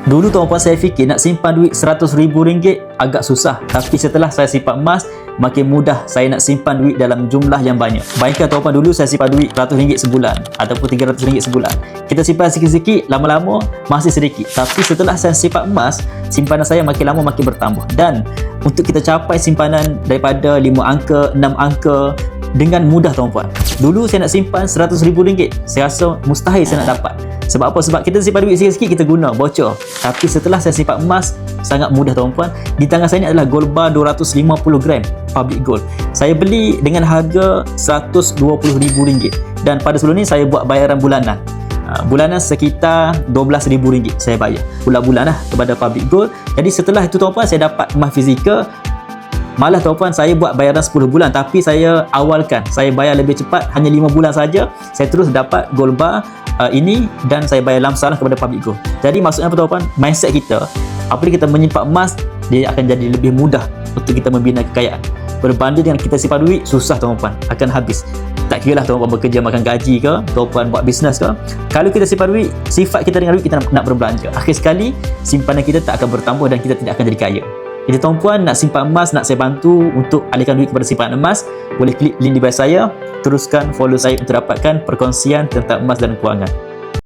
Dulu tuan-puan saya fikir nak simpan duit RM100,000 agak susah. Tapi setelah saya simpan emas, makin mudah saya nak simpan duit dalam jumlah yang banyak. Bayangkan tuan-puan, dulu saya simpan duit RM100 sebulan ataupun RM300 sebulan. Kita simpan sikit-sikit, lama-lama masih sedikit. Tapi setelah saya simpan emas, simpanan saya makin lama makin bertambah. Dan untuk kita capai simpanan daripada 5 angka, 6 angka dengan mudah tuan-puan. Dulu saya nak simpan RM100,000, saya rasa mustahil saya nak dapat. Sebab apa? Sebab kita simpan duit sikit-sikit, kita guna, bocor. Tapi setelah saya simpan emas, sangat mudah tuan-puan. Di tangan saya ni adalah gold bar 250 gram public gold. Saya beli dengan harga RM120,000 dan pada sebelum ni saya buat bayaran bulanan. Bulanan sekitar RM12,000 saya bayar bulan-bulan lah kepada public gold. Jadi setelah itu tuan-puan, saya dapat emas fizikal. Malah tuan-puan, saya buat bayaran 10 bulan, tapi saya awalkan, saya bayar lebih cepat, hanya 5 bulan saja. Saya terus dapat gold bar ini dan saya bayar lamsam kepada public gold. Jadi maksudnya apa tuan-puan? Mindset kita, apabila kita menyimpan emas, dia akan jadi lebih mudah untuk kita membina kekayaan. Berbanding dengan kita simpan duit, susah tuan-puan, akan habis. Tak kira lah tuan-puan bekerja makan gaji ke, tuan-puan buat bisnes ke. Kalau kita simpan duit, sifat kita dengan duit, kita nak berbelanja. Akhir sekali, simpanan kita tak akan bertambah dan kita tidak akan jadi kaya. Jadi tuan-puan, nak simpan emas, nak saya bantu untuk alihkan duit kepada simpanan emas, boleh klik link di bio saya. Teruskan follow saya untuk dapatkan perkongsian tentang emas dan kewangan.